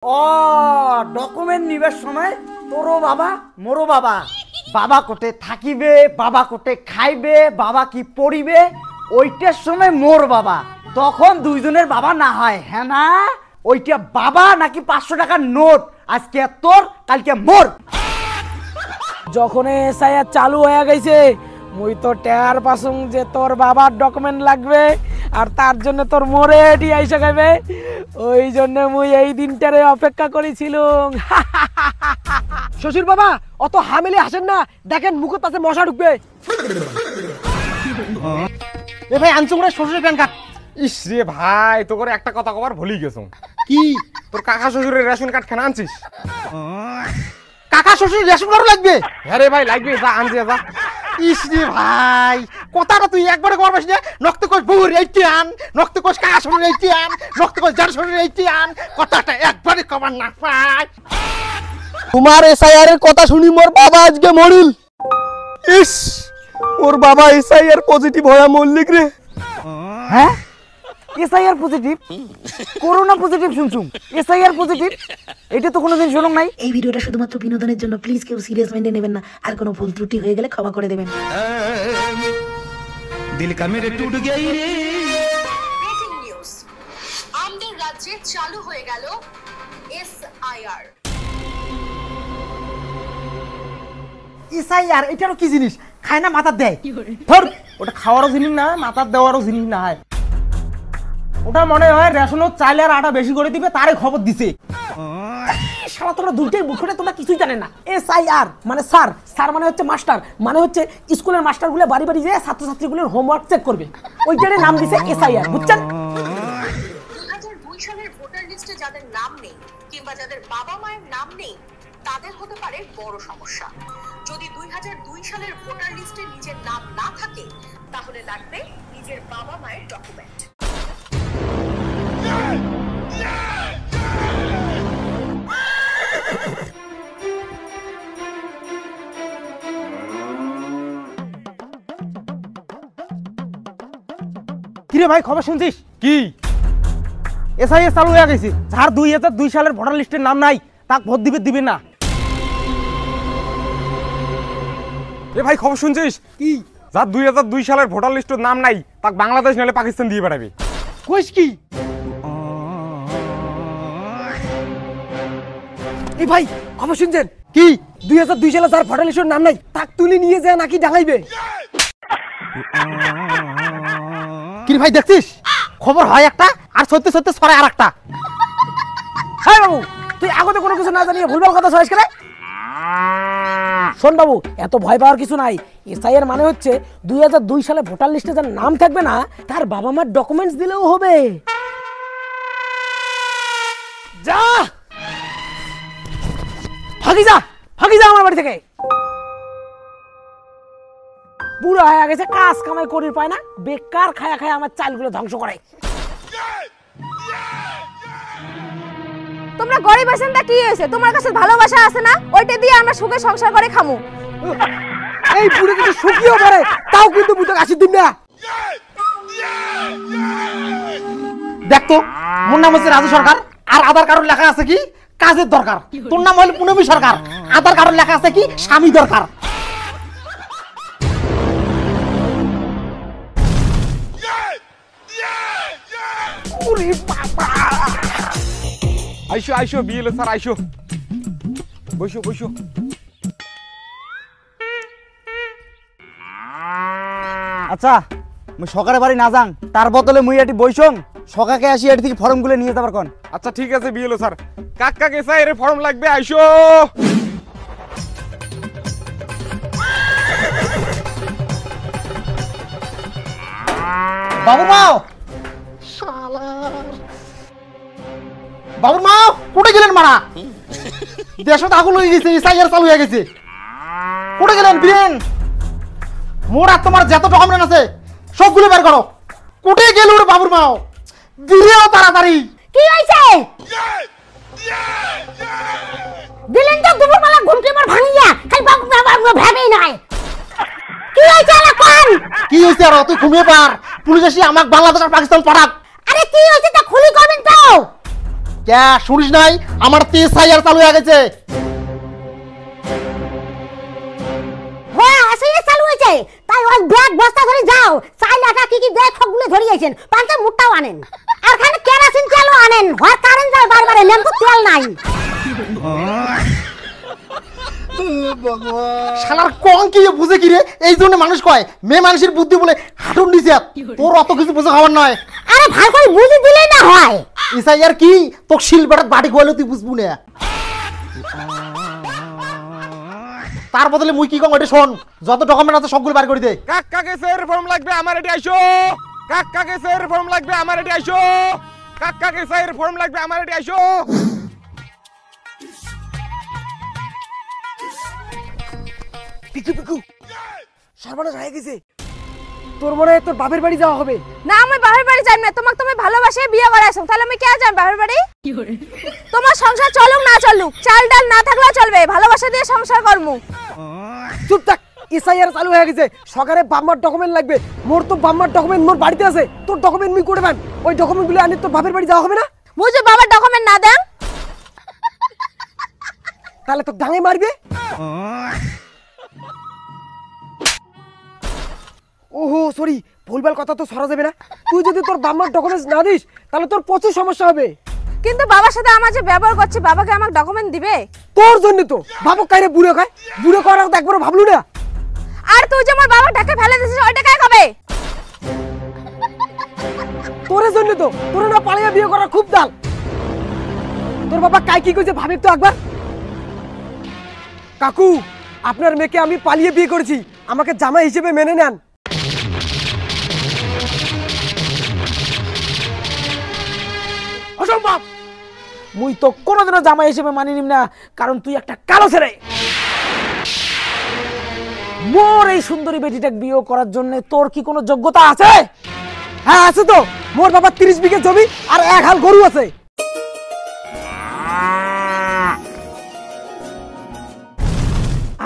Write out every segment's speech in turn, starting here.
ও document নিবার সময় তোরও বাবা মোরও বাবা, বাবা কোটে থাকিবে, বাবা কোটে খাইবে, বাবা কি পড়িবে, ওইটার সময় মোর বাবা, তখন দুইজনের বাবা না হয়। হ্যাঁ না, ওইটা বাবা নাকি 500 টাকার নোট, আজকে তোর কালকে মোর। যখন এসআইআর চালু হয়ে গেছে মুই তো টের পাসুং যে তোর বাবার ডকুমেন্ট লাগবে আর তার জন্য তোর মোরে এটি আইসা খাবে, ওই জন্য মুই এই দিনটারে অপেক্ষা করেছিলাম। শ্বশুর বাবা অত হামেলে হাসেন না, দেখেন মুখের পাশে মশা ঢুকবে। এ ভাই আনছো করে শ্বশুরের প্যান কার্ড। ইস রে ভাই, তো করে একটা কথা কবার ভুলি গেছো। কি তোর কাকা শ্বশুরের রেশন কার্ড কেন আনছিস? কাকা শ্বশুরের রেশন কার্ড লাগবে? হ্যাঁ রে ভাই, লাগবে, যা আনছি যা। ইস রে ভাই, কথাটা তুই একবারে করবাস না। রক্তকোষ বউর এইটি আন, রক্তকোষ কাকা শ্বশুরের এইটি আন, রক্তকোষ যার শ্বশুরের এইটি আন, কথাটা একবারে কবার না পাই। তোমার এসআইআর এর কথা শুনি মোর বাবা আজকে মরিল। ইস, ওর বাবা এসআইআর পজিটিভ হয়ে মরলিক রে। হ্যাঁ, এসআইআর পজিটিভ, করোনা পজিটিভ শুনছুম, এসআইআর পজিটিভ, এটা তো কোনোদিন শুনুম নাই। এই ভিডিওটা শুধুমাত্র বিনোদনের জন্য, প্লিজ কেউ সিরিয়াস মাইন্ডে নেবেন না, আর কোনো ভুল ত্রুটি হয়ে গেলে ক্ষমা করে দেবেন। দিল কা মেরে টুট গই রে। ব্রেকিং নিউজ, আমাদের রাজ্যে চালু হয়ে গেল এসআইআর। এসআইআর এটারও কি জিনিস? খায় না মাথার দেয়? ধর, ওটা খাওয়ারও জিনিস না, মাথার দেওয়ারও জিনিস না হয়। ওটা মনে হয় রেশনের চাল আর আটা বেশি করে দিবে, তারই খবর দিছে। শালা তোমরা দুইটাই মুখে, তোমরা কিছুই জানেন না। এসআইআর মানে স্যার, স্যার মানে হচ্ছে মাস্টার, মানে হচ্ছে স্কুলের মাস্টারগুলো বাড়ি বাড়ি যেয়ে ছাত্রছাত্রীগুলোর হোমওয়ার্ক চেক করবে, ওইটারে নাম দিছে এসআইআর, বুঝছেন? 2002 সালের ভোটার লিস্টে যাদের নাম নেই কিংবা যাদের বাবা মায়ের নাম নেই তাদের হতে পারে বড় সমস্যা। যদি 2002 সালের ভোটার লিস্টে নিজের নাম না থাকে তাহলে লাগবে নিজের বাবা মায়ের ডকুমেন্ট। কিরে ভাই, খবর শুনছিস? কি এসআইআর চালু হয়ে গেছে। যার 2002 সালের ভোটার লিস্টের নাম নাই তাকে ভোট দিবে না। এ ভাই, খবর শুনছিস? কি? যার 2002 সালের ভোটার লিস্টের নাম নাই তাকে বাংলাদেশ নাহলে পাকিস্তান দিয়ে বেড়াবে। কইস কি? এই ভাই খবর শুনছেন? কি? 2002 সালে যার ভোটার লিস্টের নাম নাই তাক তুলে নিয়ে যায় নাকি ডাঙাইবে। কি ভাই দেখছিস? খবর হয় একটা আর সত্যি সত্যি ছড়ায় আর একটা। হ্যাঁ বাবু, তুই আগতে কোনো কিছু না জানিয়ে ভুলভাল কথা ছড়াইস কেন? শোন বাবু, এত ভয় পাওয়ার কিছু নাই। এসআইআর মানে হচ্ছে 2002 সালে ভোটার লিস্টে যার নাম থাকবে না তার বাবা মার ডকুমেন্টস দিলেও হবে। যা ভাগি যা, ভাগি যা আমার বাড়ি থেকে। বুড়া হয়ে গেছে, কাজ কামাই করির পায় না, বেকার খায়া খায়া আমার চালগুলো ধ্বংস করে। তোমরা গরিব আছেন তা কি হয়েছে? তোমার কাছে ভালোবাসা আছে না, ওইটা দিয়ে আমরা সুখে সংসার করে খামু। এই বুড়ো যদি শুকিয়েও পারে তাও কিন্তু বুঝতে আসি দিন না। দেখ তো, মোর নাম হচ্ছে রাজু সরকার আর আধার কার্ড লেখা আছে কি কাজের দরকার। তোর নাম হলো পুনমী সরকার, আধার কার্ড লেখা আছে কি স্বামী দরকার। আইসো আইসো, বিএলও স্যার আইসো, বসো বসো। আচ্ছা, মুই সকালে বাড়ি না যাং, তার বদলে মুই এটি বইসং, সকাকে আসি এটি থেকে ফর্মগুলো নিয়ে যাবার কোন। আচ্ছা ঠিক আছে বিএলও স্যার, কাক কাক এসআইআর ফর্ম লাগবে, আইসো। বাবুর মাও, বাবুর মাও কোটে গেলেন মারা? দেশত আগুন হয়ে গেছে, এসআইআর চালু হয়ে গেছে। কোটে গেলেন বীরেন? মোর আর তোমার যত ডকুমেন্ট আছে সবগুলো বের করো। কোটে গেল রে বাবুর মাও? দিলেও তাড়াতাড়ি। কি হইছে? দিলেন তো দুপুরবেলা ঘুমকে মার ভাঙিয়া, খালি বাবু ভাবেই নাই। কি হইছে না কোন? কি হইছে আর তুই ঘুমিয়ে পার? পুলিশ এসে আমাকে বাংলাদেশ আর পাকিস্তান পাঠাক। আরে কি হইছে তা খুলি করবেন তো? কে শুনিস নাই আমার 30,000 চালু হয়ে গেছে। হ্যাঁ এসআইআর চালু হয়েছে, তাই ওই ব্যাগ বস্তা ধরে যাও, 4 লাখ কি কি ব্যাগ সবগুলো ধরিয়েছেন, পাঁচটা মুটটাও আনেন, আর খালি কেরোসিন তেলও আনেন, হয় কারেন্ট যায় বারবার, নেন তো তেল নাই। শালার কম কি বুঝে কি রে, এই জন্য মানুষ কয় মেয়ে মানুষের বুদ্ধি বলে হাঁটুর নিচে, তোর অত কিছু বুঝে খাবার নয়। আরে ভালো করে বুঝে দিলেই না হয়। এসআইআর কি তোর শিলবাটার বাড়ি খোয়ালে তুই বুঝবু না, তার বদলে মুই কি কম এটা শোন, যত ডকুমেন্ট আছে সবগুলো বার করে দে। কাকা কেসের ফর্ম লাগবে আমার এটি আইসো, কাকা কেসের ফর্ম লাগবে আমার এটি আইসো, কাকা কেসের ফর্ম লাগবে আমার এটি আইসো। পিকু পিকু সর্বনাশ হয়ে গেছে, তোর মনে হয় তোর বাপের বাড়ি যাওয়া হবে। না আমি বাপের বাড়ি যাই না, তোমাকে তুমি ভালোবাসে বিয়ে করাইছো, তাহলে আমি কে যাই বাপের বাড়ি? তোমার সংসার চলুক না চলুক, চাল ডাল না থাকলেও চলবে, ভালোবাসা দিয়ে সংসার করমু। চুপ থাক, এসআইআর চালু হয়ে গেছে, সরকারে বাম্মার ডকুমেন্ট লাগবে, মোর তো বাম্মার ডকুমেন্ট মোর বাড়িতে আছে, তোর ডকুমেন্ট মুই করে পান, ওই ডকুমেন্টগুলো আনি তোর বাপের বাড়ি যাওয়া হবে না? বুঝো বাবার ডকুমেন্ট না দেন তাহলে তো ডাঙে মারবে। ওহো সরি, ভুলভাল কথা তো সরা যাবে না, তুই যদি তোর বাম্মার ডকুমেন্টস না দিস তাহলে তোর প্রচুর সমস্যা হবে। কিন্তু বাবার সাথে আমার যে ব্যবহার করছে, বাবাকে আমাকে ডকুমেন্ট দিবে? তোর জন্য তো বাবু কাইরে বুড়ো খায়, বুড়ো করার তো একবার ভাবলু না। আর তুই যে আমার বাবা টাকা ফেলে দিছিস, ওইটা কাই খাবে? তোর জন্য তো, তোর না পালিয়ে বিয়ে করা খুব দাল। তোর বাবা কাই কি কইছে ভাবি তো একবার। কাকু আপনার মেয়েকে আমি পালিয়ে বিয়ে করেছি, আমাকে জামাই হিসেবে মেনে নেন। অসম্ভব, মুই তো কোনোদিনও জামাই হিসেবে মানি নিম না, কারণ তুই একটা কালো ছেলে। মোর এই সুন্দরী বেটিটাকে বিয়ে করার জন্য তোর কি কোনো যোগ্যতা আছে? হ্যাঁ আছে তো, মোর বাবা 30 বিঘে জমি আর 1 হাল গরু আছে।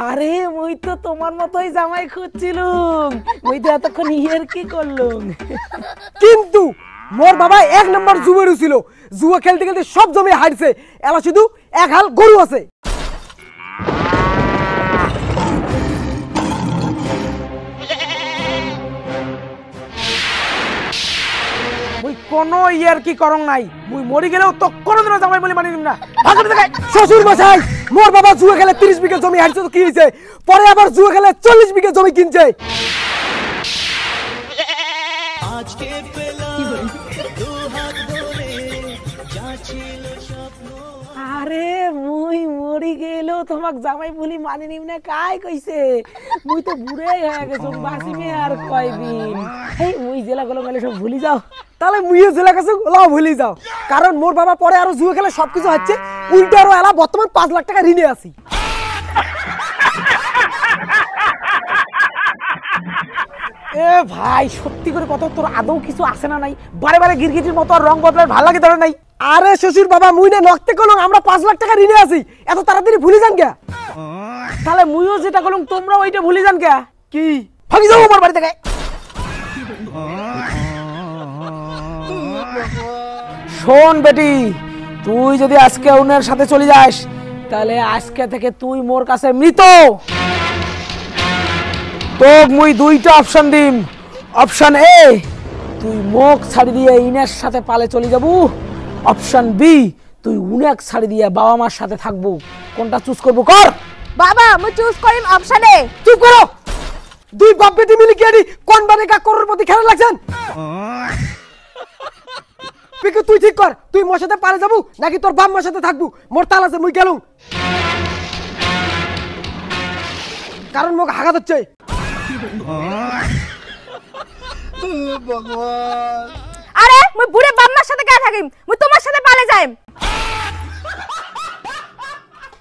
আরে মুই তো তোমার মতোই জামাই খুঁজছিলুম, মুই তো এতক্ষণ ইয়ের কি করলুম। কিন্তু মোর বাবা 1 নম্বর জুয়ারু ছিল, জুয়া খেলতে খেলতে সব জমি হারছে, এলা শুধু 1 হাল গরু আছে। মুই কোনো ইয়ার কি করং নাই, মুই মরি গেলেও তো কোনোদিনও জামাই বলে মানি নিম না। শ্বশুর মশাই, মোর বাবা জুয়া খেলে 30 বিঘা জমি হারছে তো কি হইছে, পরে আবার জুয়া খেলে 40 বিঘা জমি কিনছে। আরে মুই মরি গেলেও তোমাক জামাই বলি মানি নিম না কাই কইছে, মুই তো বুড়াই হয়ে গেছো, বাসিমে আর কয়দিন। এই মুই জেলা গেল গেলে সব ভুলি যাও, তাহলে মুইও জেলা গেছো ওলাও ভুলি যাও, কারণ মোর বাবা পরে আরো জুয়া খেলে সবকিছু হচ্ছে, উল্টো আরো এলা বর্তমান 5 লাখ টাকা ঋণে আছি। এ ভাই সত্যি করে কত তোর আদৌ কিছু আসে না নাই, বারে বারে গিরগিটির মতো আর রং বদলার ভালো লাগে ধরে নাই। আরে শ্বশুর বাবা মুই না নক্তে কলম, আমরা 5 লাখ টাকা ঋণে আছি, এত তাড়াতাড়ি ভুলি যান কে? তাহলে মুইও যেটা কলম তোমরা ওইটা ভুলি যান কে? কি ভাগি যাও আমার বাড়ি থেকে। শোন বেটি, তুই যদি আজকে ওনার সাথে চলে যাস, তাহলে আজকে থেকে তুই মোর কাছে মৃত। তো মুই 2টা অপশন দিম, অপশন এ তুই মুখ ছাড়ি দিয়ে ইনের সাথে পালে চলে যাবো, অপশন বি তুই উনাক ছাড়ি দিয়ে বাবা মার সাথে থাকবো, কোনটা চুজ করবো কর? বাবা আমি চুজ করিম অপশন এ। চুপ করো, 2 বাপ বেটি মিলে কি কোন বারে কা করোর প্রতি খেলা লাগছেন? পিকু তুই ঠিক কর, তুই মোর সাথে পালে যাবো নাকি তোর বাপ মার সাথে থাকবো? মোর তাল আছে, মুই গেলুম, কারণ মোক হাগাত হচ্ছে। আরে মুই বুড়ে বাম্মার সাথে কে থাকিম, মুই তোমার সাথে পালে যাইম।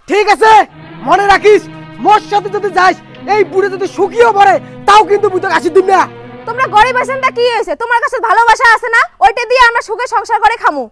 ঠিক আছে মনে রাখিস, মোর সাথে যদি যাস, এই বুড়ে যদি শুকিয়েও পড়ে তাও কিন্তু মুই তোকে আসি দিম না। তোমরা গরিব আছেন তা কি হয়েছে, তোমার কাছে ভালোবাসা আছে না, ওইটা দিয়ে আমরা সুখে সংসার করে খামু।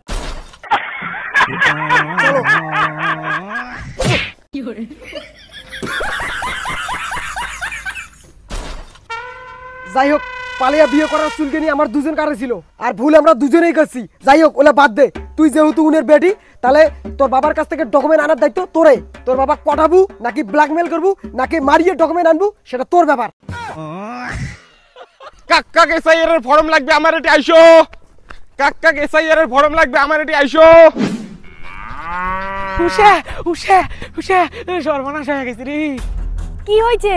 যাই হোক, পালিয়া বিয়ে করার চুলকে নিয়ে আমার দুজন কারে ছিল, আর ভুল আমরা দুজনেই করছি। যাই হোক ওলা বাদ দে, তুই যেহেতু উনের বেটি, তাহলে তোর বাবার কাছ থেকে ডকুমেন্ট আনার দায়িত্ব তোরে। তোর বাবা পটাবু নাকি ব্ল্যাকমেল করবু নাকি মারিয়ে ডকুমেন্ট আনবু সেটা তোর ব্যাপার। কাকা এসআইআর এর ফর্ম লাগবে আমার এটি আইসো। কাকা এসআইআর এর ফর্ম লাগবে আমার এটি আইসো। উষা উষা উষা সর্বনাশ হয়ে গেছে রে। কি হয়েছে?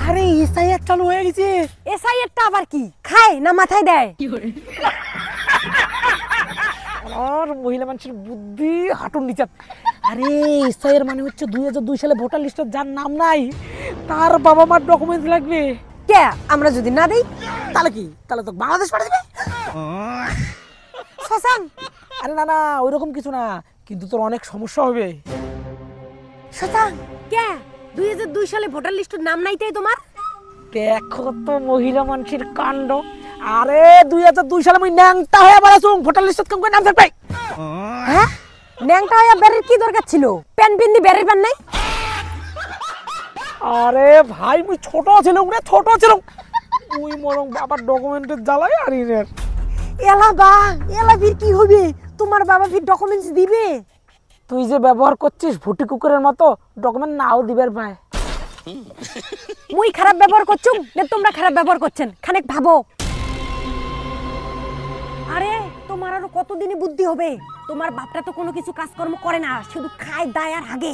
আরে এসআইআর চালু হয়ে গেছে। এসআইআরটা আবার কি? খায় না মাথায় দেয়? আর মহিলা মানুষের বুদ্ধি হাঁটুর নিচে। আরে এসআইআর মানে হচ্ছে 2002 সালে ভোটার লিস্টে যার নাম নাই তার বাবা মার ডকুমেন্টস লাগবে। কে আমরা যদি না দেই তাহলে কি? তাহলে তো বাংলাদেশ পাঠিয়ে দিবে। শশাঙ্ক, আরে না না ওইরকম কিছু না, কিন্তু তোর অনেক সমস্যা হবে। শশাঙ্ক কে 2002 সালে ভোটার লিস্টের নাম নাই তাই তোমার? দেখো তো মহিলা মানুষের কাণ্ড। আরে 2002 সালে মুই ন্যাংটা হয়ে বেড়াছুম, ভোটার লিস্টে কেমন করে নাম থাকবে? হ্যাঁ, ন্যাংটা হয়ে বেরের কি দরকার ছিল? প্যান পিন্দি বেরের প্যান নাই? আরে ভাই মুই ছোট ছিলাম রে, ছোট ছিলাম মুই মরং বাবার ডকুমেন্টের জ্বালাই আরিনের। এলা বা এলা ফির কি হবে? তোমার বাবা ফির ডকুমেন্টস দিবে? তুই যে ব্যবহার করছিস ভুটি কুকুরের মতো, ডকুমেন্ট নাও দিবার ভাই। মুই খারাপ ব্যবহার করছুম না তোমরা খারাপ ব্যবহার করছেন? খানিক ভাবো। আরে তোমার আরো কতদিনই বুদ্ধি হবে? তোমার বাপটা তো কোনো কিছু কাজকর্ম করে না, শুধু খায় দায় আর হাগে।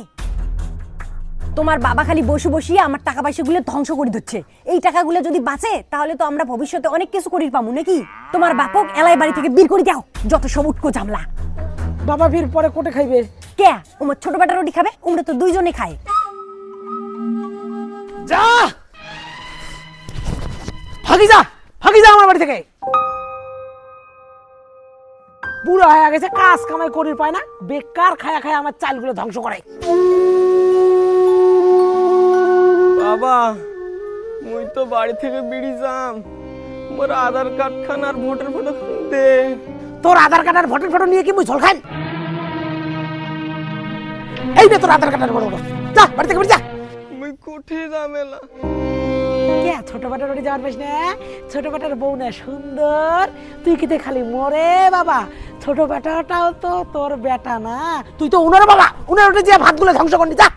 তোমার বাবা খালি বসে বসিয়ে আমার টাকা পয়সাগুলো ধ্বংস করে দিচ্ছে। এই টাকাগুলো যদি বাঁচে তাহলে তো আমরা ভবিষ্যতে অনেক কিছু করির পাবো নাকি? তোমার বাপক এলাই বাড়ি থেকে বের করে দাও, যত সব উটকো জামলা। বাবা ফির পরে কোটে খাইবে? কে ওমর ছোট বেটা রুটি খাবে? ওমরা তো দুইজনে খায়। যা ভাগি যা, ভাগি যা আমার বাড়ি থেকে। বুড়া হয়ে গেছে, কাজ কামাই করির পায় না, বেকার খায়া খায়া আমার চালগুলো ধ্বংস করে। বাবা মুই তো বাড়ি থেকে বেরি যাম, মোর আধার কার্ড খান আর ভোটার ফটো দে। তোর আধার কার্ড আর ভোটার ফটো নিয়ে কি মুই ঝোল খাই? এই নে তোর আধার কার্ড আর ভোটার ফটো, যা বাড়ি থেকে বেরি যা। মুই কোঠে যামেলা? কে ছোট বেটার বাড়ি যাওয়ার পাইস না? ছোট বেটার বউ না সুন্দর, তুই কিতে খালি মরে বাবা। ছোট বেটাটাও তো তোর বেটা না, তুই তো উনার বাবা, উনার ওটা যে ভাতগুলো ধ্বংস করনি যা।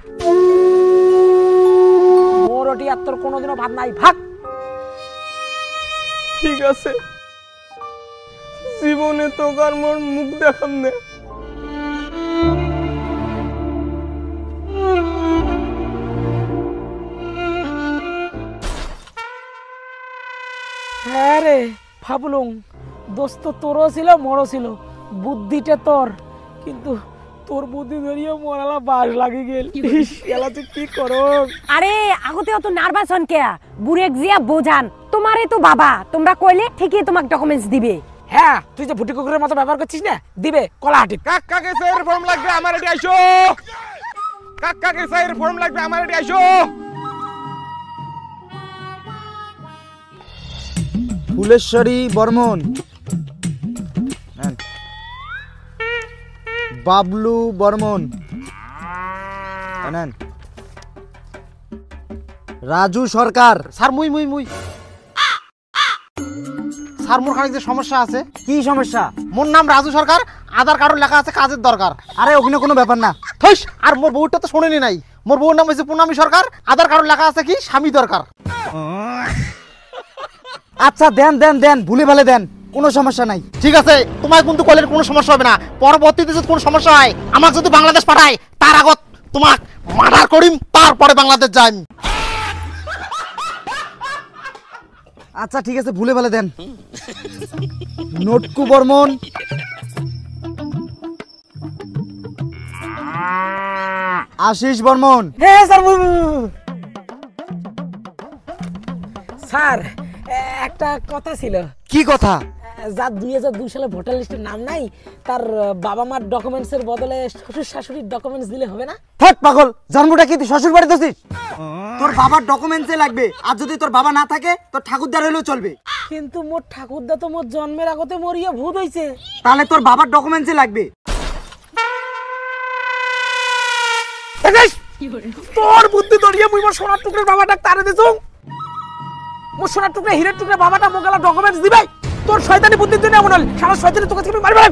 মোর ওটি আর তোর কোনোদিনও ভাত নাই, ভাত। ঠিক আছে, জীবনে তো আর মোর মুখ দেখাম না। হ্যাঁ রে ভাবলুম, দোস্ত তোরও ছিল মোরও ছিল, বুদ্ধিটা তোর, কিন্তু তোর বুদ্ধি ধরিয়ে মোরালা বাস লাগি গেল। এলা তুই কি করো? আরে আগতে অত নার্ভাস হন কে? বুড়েক জিয়া বোঝান, তোমারে তো বাবা, তোমরা কইলে ঠিকই তোমাকে ডকুমেন্টস দিবে। হ্যাঁ তুই যে ভুটি কুকুরের মতো ব্যবহার করছিস না, দিবে কলাহাটি। কাকা এসআইআর ফর্ম লাগবে আমার এটি আইসো। কাকা এসআইআর ফর্ম লাগবে আমার এটি আইসো। ফুলেশ্বরী বর্মন, বাবলু বর্মন, রাজু সরকার। স্যার মুই মুই মুই স্যার মোর খানিক যে সমস্যা আছে। কি সমস্যা? মোর নাম রাজু সরকার, আধার কার্ড লেখা আছে কাজের দরকার। আরে ওখানে কোনো ব্যাপার না। থইস, আর মোর বউটা তো শোনেনি নাই। মোর বউর নাম হয়েছে পুনামি সরকার, আধার কার্ড লেখা আছে কি স্বামী দরকার। আচ্ছা দেন দেন দেন, ভুলে ভালে দেন, কোনো সমস্যা নাই। ঠিক আছে, তোমার কিন্তু কলের কোনো সমস্যা হবে না। পরবর্তীতে যদি কোনো সমস্যা হয়, আমাকে যদি বাংলাদেশ পাঠায়, তার আগত তোমাক মার্ডার করিম, তারপরে বাংলাদেশ যাইম। আচ্ছা ঠিক আছে, ভুলে ভালে দেন। নটকু বর্মন, আশিস বর্মন। হ্যাঁ স্যার। স্যার একটা কথা ছিল। কি কথা? যার 2002 সালে ভোটার লিস্টের নাম নাই, তার বাবা মার ডকুমেন্টস এর বদলে শ্বশুর শাশুড়ির ডকুমেন্টস দিলে হবে না? থাক পাগল, জন্মটা কি তুই শ্বশুর বাড়িতে আছিস? তোর বাবার ডকুমেন্টসে লাগবে, আর যদি তোর বাবা না থাকে তোর ঠাকুরদার হলেও চলবে। কিন্তু মোর ঠাকুরদা তো মোর জন্মের আগতে মরিয়া ভূত হইছে। তাহলে তোর বাবার ডকুমেন্টসে লাগবে। তোর বুদ্ধি ধরিয়ে মুই মোর সোনার টুকরের বাবাটা তারে দিছু। মোর সোনার টুকরে হীরের টুকরে বাবাটা মোগালা ডকুমেন্টস দিবে। তোর শয়তানি বুদ্ধির জন্য এমন হল, সারা শয়তানি তোকে মারবে।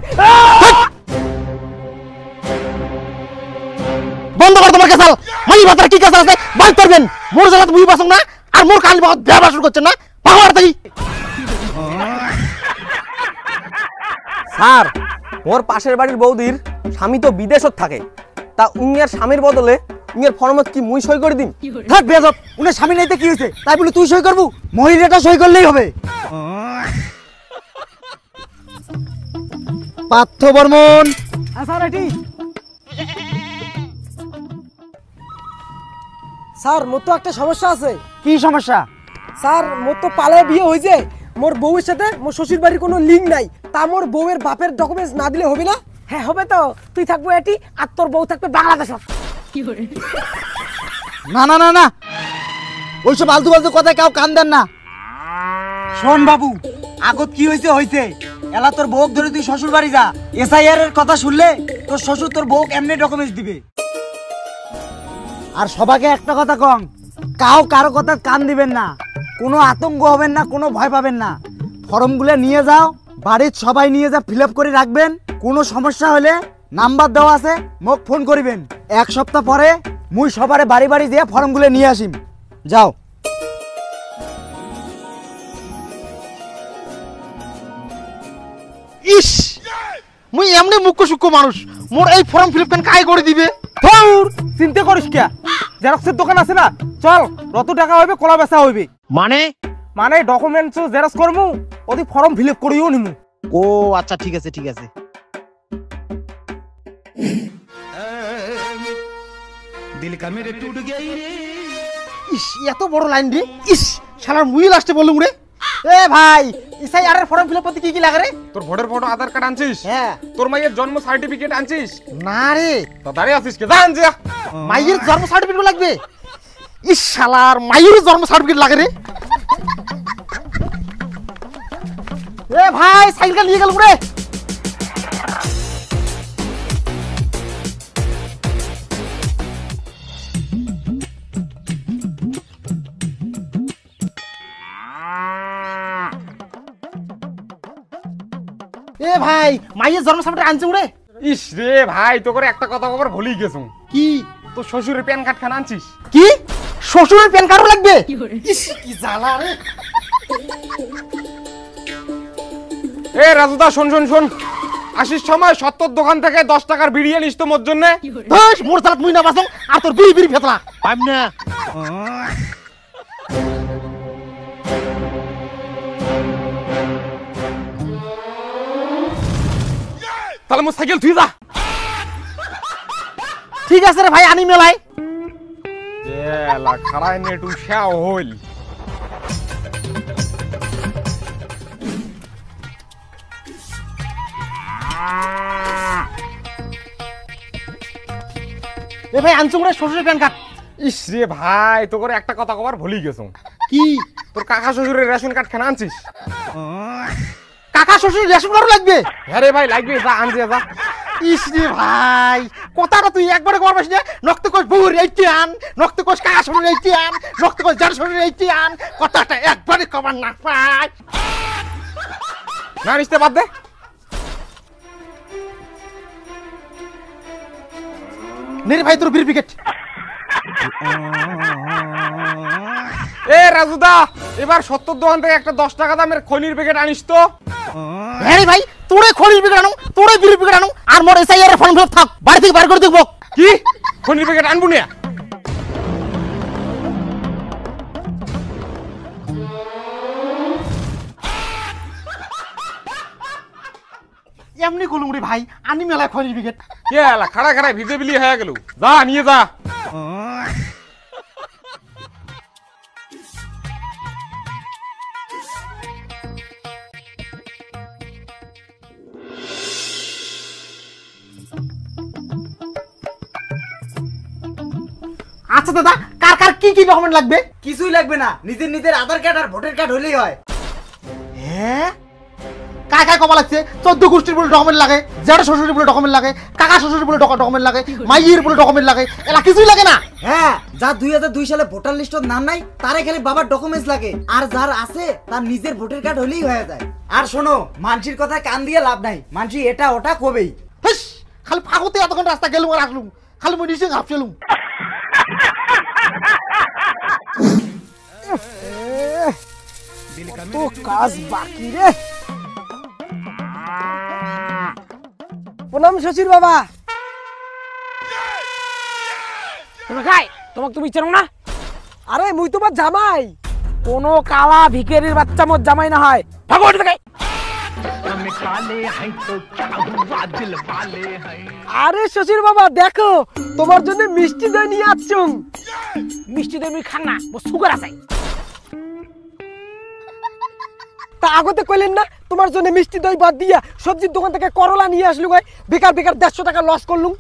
বন্ধ কর তোমার কেসাল। মাই ভাতার কি কেসাল আছে বাইর করবেন। মোর জ্বালা মুই বাসং না আর মোর কাল বহুত ব্যবহার শুরু করছেন না ভাগবার তাই। স্যার ওর পাশের বাড়ির বৌদির স্বামী তো বিদেশত থাকে, তা উনিয়ার স্বামীর বদলে উনিয়ার ফরমত কি মুই সই করে দিন? থাক বেয়াদব, উনি স্বামী নাইতে কি হয়েছে তাই বলে তুই সই করবো? মহিলাটা সই করলেই হবে। পার্থ বর্মন। স্যার এটি স্যার মোর তো একটা সমস্যা আছে। কি সমস্যা? স্যার মোর তো পালায় বিয়ে হয়েছে, মোর বউয়ের সাথে মোর শ্বশুর বাড়ির কোনো লিঙ্ক নাই, তা মোর বউয়ের বাপের ডকুমেন্টস না দিলে হবে না? হ্যাঁ হবে তো, তুই থাকবো এটি আর তোর বউ থাকবে বাংলাদেশ। না না না না, ওইসব আলতু ফালতু কথায় কেউ কান দেন না। শোন বাবু, আগত কি হয়েছে হয়েছে, এলা তোর বউক ধরে তুই শ্বশুর বাড়ি যা। এসআইআর এর কথা শুনলে তোর শ্বশুর তোর বউক এমনি ডকুমেন্টস দিবে। আর সবাইকে একটা কথা কম, কারো কথা কান দিবেন না, কোনো আতঙ্ক হবেন না, কোনো ভয় পাবেন না। ফর্মগুলো নিয়ে যাও, বাড়ির সবাই নিয়ে যা ফিল আপ করে রাখবেন। কোনো সমস্যা হলে নাম্বার দেওয়া আছে, মোক ফোন করিবেন। এক সপ্তাহ পরে মুই সবারে বাড়ি বাড়ি দিয়ে ফর্মগুলো নিয়ে আসিম। যাও। ইস মুই এমনি মুখ্য সূক্ষ্ম মানুষ, মোর এই ফর্ম ফিল আপ কেন কাই করে দিবে? চিন্তা করিস কে, জেরক্সের দোকান আছে না, চল কত টাকা হইবে কলা বেচা হইবে। মানে ডকুমেন্টস জেরক্স করমু, ওদি ফর্ম ফিল আপ করিও নিমু। ও আচ্ছা ঠিক আছে ঠিক আছে। দিল কা মেরে টুট গই রে। ইস এত বড় লাইন রে, ইস শালার মুই লাস্টে বললুম রে। এ ভাই, এসআইআর এর ফর্ম ফিল আপ করতে কি কি লাগে রে? তোর ভোটার ফটো, আধার কার্ড আনছিস? হ্যাঁ। তোর মায়ের জন্ম সার্টিফিকেট আনছিস? না রে। তো দাঁড়িয়ে আছিস কে, জান যা। মাইয়ের জন্ম সার্টিফিকেট লাগবে? ইস শালার মাইয়ের জন্ম সার্টিফিকেট লাগে রে। এ ভাই সাইকেল নিয়ে গেলুম রে। এ ভাই মাইয়ের জন্ম সার্টিফিকেট আনছে রে। ইস রে ভাই, তো করে একটা কথা খবর ভুলেই গেছুম। কি? তোর শ্বশুরের প্যান কার্ড খান আনছিস? কি শ্বশুরের প্যান কার্ড লাগবে? ইস কি জ্বালা রে। এ রাজুদা শোন শোন শোন, আসিস সময় 70 দোকান থেকে 10 টাকার বিড়ি আনিস তো মোর জন্য। বস মোর চালাত মুই না বাসং আর তোর বিড়ি বিড়ি ফেতলা পাইম না। তাহলে মোর সাইকেল থুই যা। ঠিক আছে রে ভাই, আনি মেলাই। এলা খাড়ায় নেট উশাও হইল। এ ভাই আনছুম রে শ্বশুরের প্যান কার্ড। ইস রে ভাই, তো করে একটা কথা খবর ভুলেই গেছুম। কি? তোর কাকা শ্বশুরের রেশন কার্ড খান আনছিস? কাকা শ্বশুরের রেশন কার্ড লাগবে? হ্যাঁ রে ভাই লাগবে, যা আনছে যা। ইস রে ভাই, কথাটা তুই একবারে করবাস না। নক্ত কোষ বউর এইটি আন, নক্ত কোষ কাকা শ্বশুরের এইটি আন, নক্ত কোষ জার শ্বশুরের এইটি আন, কথাটা একবারে কবার না পাই। না নিতে বাদ দে। নে ভাই তোর বিড়ি প্যাকেট। এ রাজুদা, এবার 70 দোকান থেকে একটা 10 টাকা দামের খনির প্যাকেট আনিস তো। হ্যাঁ ভাই, তোরে খনির প্যাকেট আনো, তোরে বিড়ি প্যাকেট আনো, আর মোর এসআইআর এর ফর্ম ফিল আপ থাক, বাড়ি থেকে বার করে দেবো। কি খনির প্যাকেট আনবো না? এমনি কলুম রে ভাই, আনি মেলা খনির প্যাকেট। কে এলা খাড়া খাড়া ভিজে বিলি হয়ে গেল, যা নিয়ে যা। আচ্ছা দাদা, কার কার কি কি ডকুমেন্ট লাগবে? কিছুই লাগবে না, নিজের নিজের আধার কার্ড আর ভোটার কার্ড হলেই হয়। হ্যাঁ কার কার কবা লাগছে? 14 গোষ্ঠীর বলে ডকুমেন্ট লাগে, জেঠা শ্বশুরের বলে ডকুমেন্ট লাগে, কাকা শ্বশুরের বলে ডকুমেন্ট লাগে, মাইয়ের বলে ডকুমেন্ট লাগে, এলা কিছুই লাগে না? হ্যাঁ, যার 2002 সালে ভোটার লিস্টত নাম নাই তারে খালি বাবার ডকুমেন্টস লাগে, আর যার আছে তার নিজের ভোটার কার্ড হলেই হয়ে যায়। আর শোনো, মানসির কথা কান দিয়ে লাভ নাই, মানসি এটা ওটা কবেই। খালি ফাগুতে এতক্ষণ রাস্তা গেলুম আর আসলুম, খালি মই নিচে ঘাপছিলুম তো কাজ বাকি রে। প্রণাম শ্বশুর বাবা। তুমি খাই তোমাকে তুমি চেনো না? আরে মুই তোমার জামাই। কোনো কালা ভিখারির বাচ্চা মোর জামাই না হয়। ভাগো ওঠে থেকে। আরে শ্বশুর বাবা দেখো তোমার জন্য মিষ্টি দই নিয়ে আসছুম। মিষ্টি দই খান না, ও সুগার আছে। তা আগতে কইলেন না তোমার জন্য মিষ্টি দই বাদ দিয়া সবজির দোকান থেকে করলা নিয়ে আসলু গাই, বেকার বেকার 150 টাকা লস করলুম।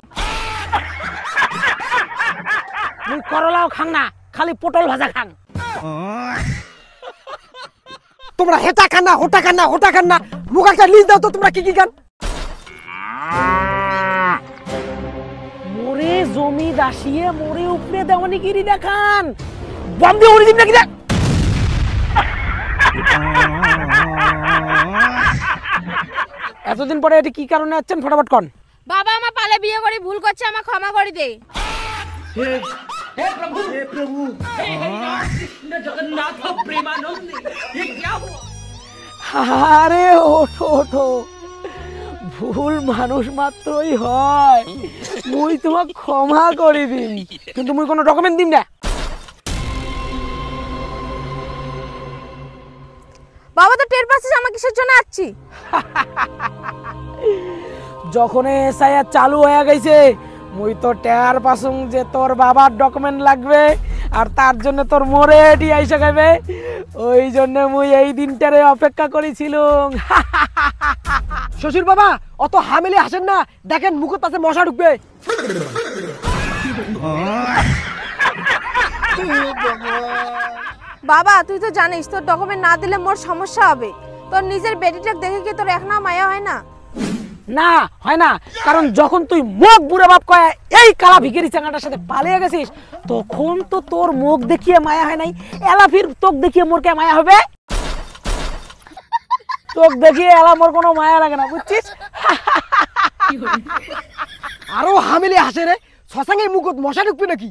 মুই করলাও খান না, খালি পটল ভাজা খান। তোমরা হেটা খান না, হোটা খান না, হোটা খান না, মুখ একটা লিস্ট দাও তো তোমরা কি কি খান। মোরে জমি দাসিয়ে মোরে উপরে দেওয়ানি গিরি দেখান, বন্ধে উড়ি দিন নাকি দেখ। এতদিন পরে এটি কি কারণে আছেন ফটাফট কোন। বাবা আমার পালে বিয়ে করে ভুল করছে, আমার ক্ষমা করে দে। আরে ওঠো ওঠো, ভুল মানুষ মাত্রই হয়, মুই তোমাকে ক্ষমা করে দিন, কিন্তু মুই কোনো ডকুমেন্ট দিন না। বাবা তো টের পাচ্ছিস আমার কিসের জন্য আসছি? যখন এসআইআর চালু হয়ে গেছে মুই তো টের পাসুং যে তোর বাবার ডকুমেন্ট লাগবে আর তার জন্য তোর মোরে এটি আইসা খাবে, ওই জন্য মুই এই দিনটারে অপেক্ষা করেছিলাম। শ্বশুর বাবা অত হামেলে হাসেন না, দেখেন মুখের পাশে মশা ঢুকবে। বাবা তুই তো জানিস তোর ডকুমেন্ট না দিলে মোর সমস্যা হবে। তোর নিজের বেটিটাকে দেখে কি তোর এখন মায়া হয় না? না হয় না, কারণ যখন তুই মুখ বুড়ে বাপ কয় এই কালা ভিখারি চাঙ্গাটার সাথে পালিয়ে গেছিস তখন তো তোর মুখ দেখিয়ে মায়া হয় নাই, এলা ফির তোক দেখিয়ে মোর কে মায়া হবে? তোক দেখিয়ে এলা মোর কোনো মায়া লাগে না, বুঝছিস? আরো হামেলে হাসে রে, শশাঙ্গের মুখত মশা ঢুকবে নাকি?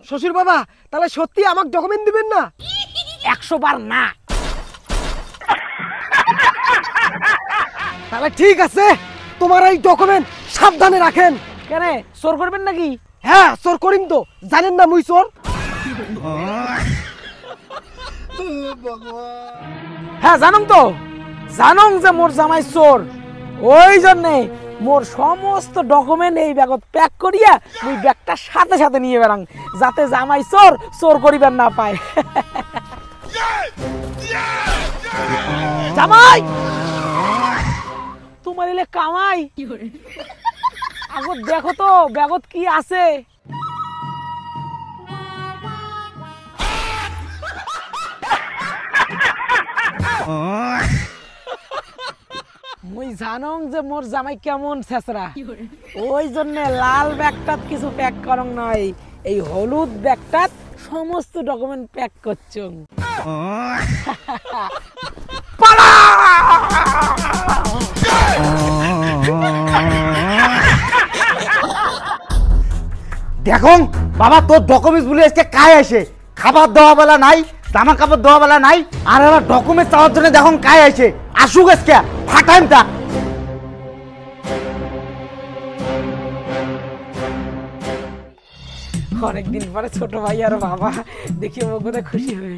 শ্বশুর বাবা তাহলে সত্যি আমাকে ডকুমেন্ট দিবেন না? 100 বার না। তাহলে ঠিক আছে, তোমার এই ডকুমেন্ট সাবধানে রাখেন। কেন চোর করবেন নাকি? হ্যাঁ চোর করিম তো, জানেন না মুই চোর? হ্যাঁ জানুম তো, জানুম যে মোর জামাই চোর, ওই জন্যে মোর সমস্ত ডকুমেন্ট এই ব্যাগত প্যাক করিয়া মুই ব্যাগটা সাথে সাথে নিয়ে বেরাং, যাতে জামাই চোর চোর করিবার না পায়। জামাই তোমার এলে কামাই, আগত দেখো তো ব্যাগত কি আছে। মুই জানং যে মোর জামাই কেমন ছেঁচড়া, ওই জন্য লাল ব্যাগটাত কিছু প্যাক করং নয়, এই হলুদ ব্যাগটাত সমস্ত ডকুমেন্ট প্যাক করছং। দেখুন বাবা তোর ডকুমেন্টস বলে আজকে কায় আসে, খাবার দেওয়া বেলা নাই, জামা কাপড় দেওয়া বেলা নাই, আর এবার ডকুমেন্টস চাওয়ার জন্য দেখুন কায় আসে, আসুক আজকে ফাটাইম তা। অনেকদিন পরে ছোট ভাই আর বাবা দেখি ও কোথায় খুশি হবে।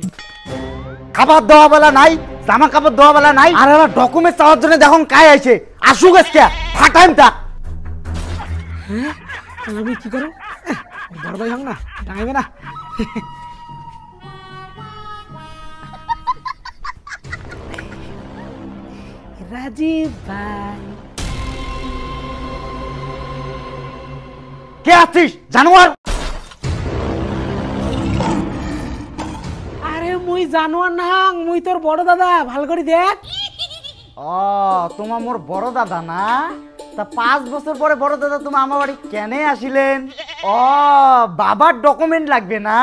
খাবার দেওয়া বেলা নাই, জামা কাপড় দেওয়া বেলা নাই, আর এবার ডকুমেন্টস চাওয়ার জন্য দেখুন কায় আসে, আসুক আজকে ফাটাইম তা। হ্যাঁ আমি কি করো, বড় ভাই হোক না টাঙাইবে না। রাজীব ভাই কে আছিস জানোয়ার? আরে মুই জানোয়ার না, মুই তোর বড় দাদা, ভালো করে দেখ। ও তোমার মোর বড় দাদা না? তা 5 বছর পরে বড় দাদা তুমি আমার বাড়ি কেনে আসিলেন? ও বাবার ডকুমেন্ট লাগবে না?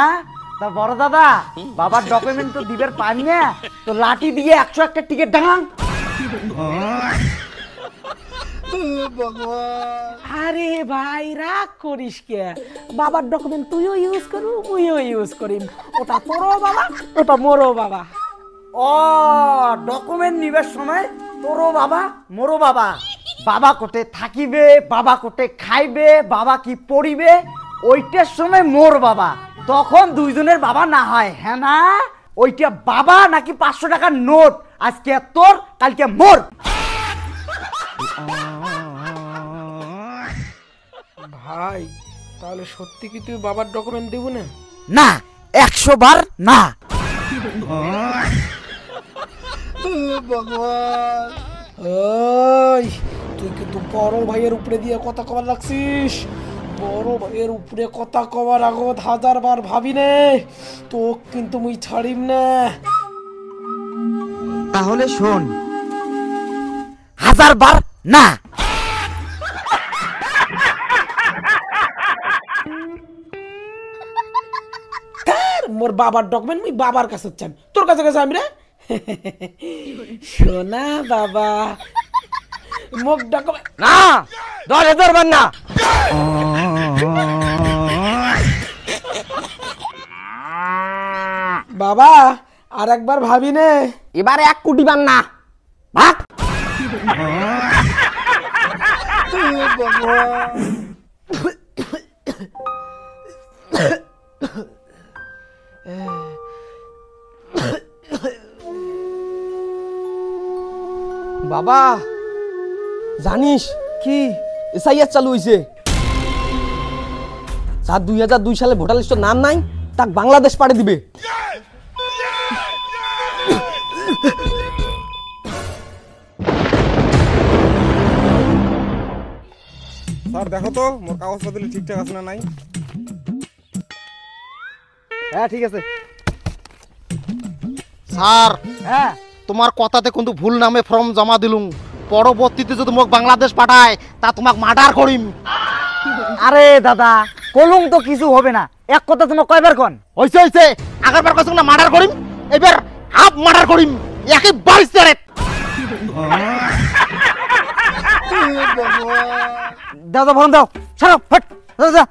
তা বড় দাদা বাবার ডকুমেন্ট তো দিবের পানি না, তো লাঠি দিয়ে 101টা টিকিট ডাঙাং। আরে ভাই রাগ করিস কে, বাবার ডকুমেন্ট তুইও ইউজ করবি মুইও ইউজ করিম, ওটা তোরও বাবা ওটা মোরও বাবা। ও ডকুমেন্ট নিবার সময় তোরও বাবা মোরও বাবা, বাবা কোটে থাকিবে বাবা কোটে খাইবে বাবা কি পড়িবে ওইটার সময় মোর বাবা, তখন দুইজনের বাবা না হয়, হ্যাঁ না? ওইটা বাবা নাকি 500 টাকার নোট, আজকে তোর কালকে মোর। ভাই তাহলে সত্যি কি তুই বাবার ডকুমেন্ট দেব না? না, 100 বার না। ওই তুই কিন্তু বড় ভাইয়ের উপরে দিয়ে কথা কবার লাগছিস, বড় ভাইয়ের উপরে কথা কবার আগত 1000 বার ভাবি নে, তো কিন্তু মুই ছাড়িম না। তাহলে শোন, 1000 বার না। মোর বাবার ডকুমেন্ট মুই বাবার কাছে চান, তোর কাছে কাছে আমি রে সোনা বাবা মুখ ডকুমেন্ট না, 10,000 বার না। বাবা আর একবার ভাবি নে, এবার 1 কোটি বার না। ভাগ। বাবা জানিস কি এসআইআর চালু হয়েছে, যার 2002 সালে ভোটার লিস্টের নাম নাই তাক বাংলাদেশ পাঠিয়ে দিবে। স্যার দেখো তো মোর কাগজপত্র ঠিকঠাক আছে না নাই। হ্যাঁ ঠিক আছে স্যার। হ্যাঁ তোমার কথাতে কিন্তু ভুল নামে ফর্ম জমা দিলুম, পরবর্তীতে যদি মোক বাংলাদেশ পাঠায় তা তোমাক মার্ডার করিম। আরে দাদা কলম তো কিছু হবে না, এক কথা তোমার কয়বার কোন হইছে হইছে, আগেরবার কইছ না মার্ডার করিম, এবার হাফ মার্ডার করিম, একই 22 তারিখ। দাও দাও ফর্ম দাও, ছাড়ো ফট দাদা।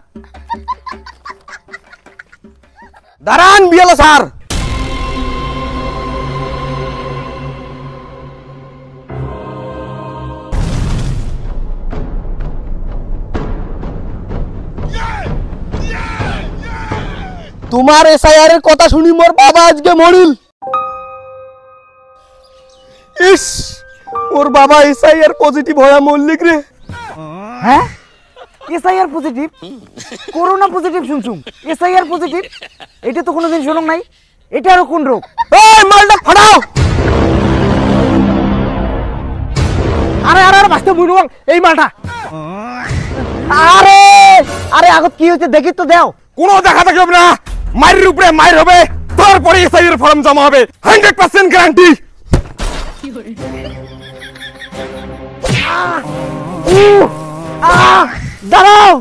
দাঁড়ান বিএলও স্যার, তোমার এসআইআর এর কথা শুনি মোর বাবা আজকে মরিল। ইস ওর বাবা এসআইআর পজিটিভ হয়ে মরলিক রে। হ্যাঁ এসআইআর পজিটিভ, করোনা পজিটিভ শুনছুম, এসআইআর পজিটিভ এটা তো কোনোদিন শুনুম নাই, এটা আরো কোন রোগ? এই মালটা ফাটাও। আরে আরে আরে বাস্তব বুঝুন এই মালটা। আরে আরে আগত কি হইছে দেখি তো দাও। কোনো দেখা দেখি হবে না, মায়ের উপরে মায়ের হবে, তারপরে এসআইআর ফর্ম জমা হবে, 100% গ্যারান্টি। দাঁড়াও,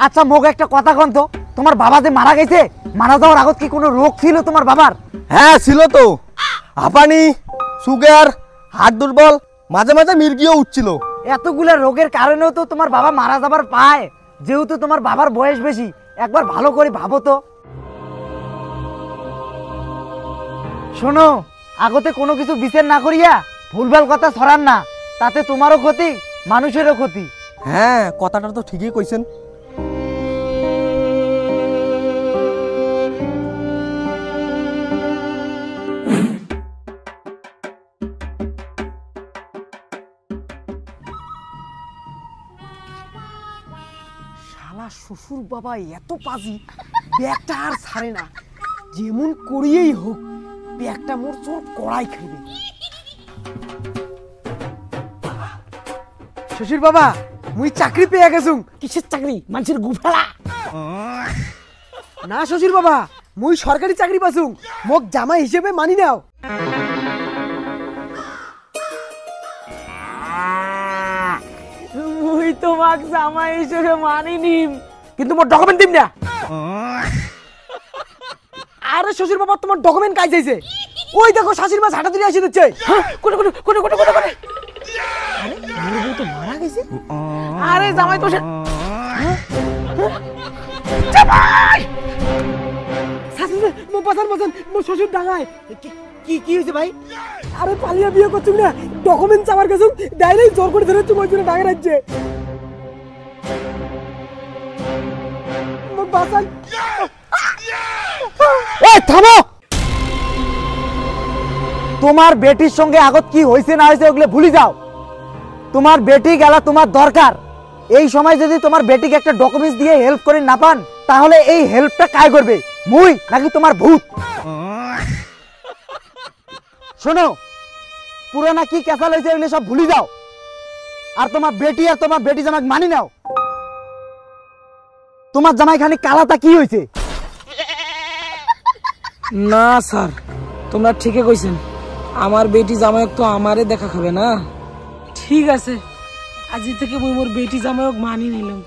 আচ্ছা মোক একটা কথা কন তো, তোমার বাবা যে মারা গেছে, মারা যাওয়ার আগত কি কোনো রোগ ছিল তোমার বাবার? হ্যাঁ ছিল তো, হাঁপানি, সুগার, হার্ট দুর্বল, মাঝে মাঝে মির্গিও উঠছিল। এতগুলা রোগের কারণেও তো তোমার বাবা মারা যাবার পায়, যেহেতু তোমার বাবার বয়স বেশি, একবার ভালো করে ভাবো তো। শোনো, আগতে কোনো কিছু বিচার না করিয়া ভুলভাল কথা ছড়ান না, তাতে তোমারও ক্ষতি মানুষেরও ক্ষতি। হ্যাঁ কথাটা তো ঠিকই কইছেন। শালা শ্বশুর বাবা এত পাজি, ব্যাগটা আর ছাড়ে না, যেমন করিয়েই হোক ব্যাগটা মোর চোর কড়াই খাইবে। শ্বশুর বাবা মুই চাকরি পেয়ে গেছুম। কিসের চাকরি? মানুষের গুফালা না শ্বশুর বাবা, মুই সরকারি চাকরি পাসুম, মোক জামাই হিসেবে মানি নাও। মুই তোমাক জামাই হিসেবে মানি নিম, কিন্তু মোর ডকুমেন্ট দিম না। আরে শ্বশুর বাবা তোমার ডকুমেন্ট কাজ চাইছে। ওই দেখো শাশুড়ি মা ঝাঁটা দিয়ে এসে দিচ্ছে। কোনে কোনে কোনে কোনে কোনে কোনে। আরে মোর বউ তো মারা গেছে। আরে জামাই তো জামাই শাশুড়ি মো বাসান বাসান মো শ্বশুর ডাঙায়। কি কি হয়েছে ভাই? আরে পালিয়ে বিয়ে করছি না, ডকুমেন্ট আমার কাছে ডাইরেক্ট জোর করে ধরে তোমার জন্য ডাঙা রাখছে। মো বাসান এই থামো। তোমার বেটির সঙ্গে আগত কি হয়েছে না হয়েছে ওগুলো ভুলে যাও। তোমার বেটি গেলা তোমার দরকার। এই সময় যদি তোমার বেটিকে একটা ডকুমেন্টস দিয়ে হেল্প করে না পান তাহলে এই হেল্পটা কাজ করবে, মুই নাকি তোমার ভূত? শোনো, পুরানা কি কেসাল হয়েছে এগুলো সব ভুলে যাও। আর তোমার বেটি জামাই মানি নাও। তোমার জামাই খানি কালাটা কি হয়েছে? না স্যার, তোমরা ঠিকই কইছেন, আমার বেটি জামাইক তো আমারে দেখা খাবে না। ঠিক আছে, আজ থেকে মুই মোর বেটি জামাইক মানি নিলাম।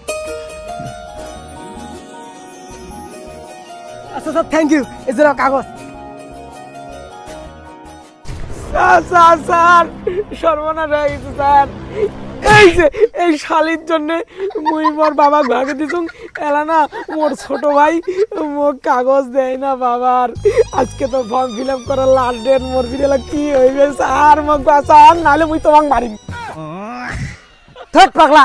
আচ্ছা স্যার, থ্যাংক ইউ। এজরা কাগজ। স্যার স্যার সর্বনাশ হয়ে গেছে স্যার। এই যে এই শালির জন্য মুই মোর বাবা ভাগে দিছুম, এলা না মোর ছোট ভাই মোক কাগজ দেয় না বাবার। আজকে তো ফর্ম ফিল আপ করার লাস্ট ডেট, মোর বিরেলা কি হইবে স্যার? মোক বাঁচান, নাহলে মুই তোমাক মারিম। থাক পাগলা,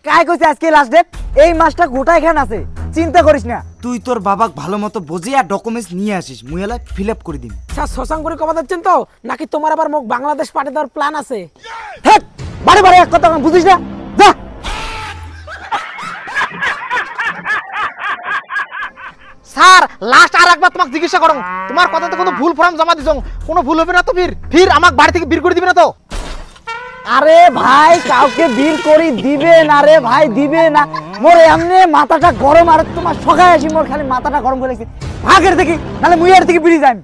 কাই কইছে আজকে লাস্ট ডেট? এই মাসটা গোটা এখানে আছে, চিন্তা করিস না। তুই তোর বাবাক ভালো মতো বুঝিয়ে আর ডকুমেন্টস নিয়ে আসিস, মুই এলা ফিল আপ করে দিম। স্যার শশাঙ্ক করে কমা দিচ্ছেন তো, নাকি তোমার আবার মোক বাংলাদেশ পাঠিয়ে দেওয়ার প্ল্যান আছে? থাক, বারে বারে এক কথা বুঝিস না, যা। স্যার লাস্ট আর একবার তোমাকে জিজ্ঞাসা করো, তোমার কথাতে কোনো ভুল ফর্ম জমা দিছো, কোনো ভুল হবে না তো? ফির আমাকে বাড়ি থেকে বের করে দিবে না তো? আরে ভাই, কাউকে বিল করি দিবে না রে ভাই, দিবে না। মোর এমনি মাথাটা গরম, আর তোমার সকালে আসি মোর খালি মাথাটা গরম করে লাগছে। ভাগের দেখি, নাহলে মুই এর থেকে বেরিয়ে যাই।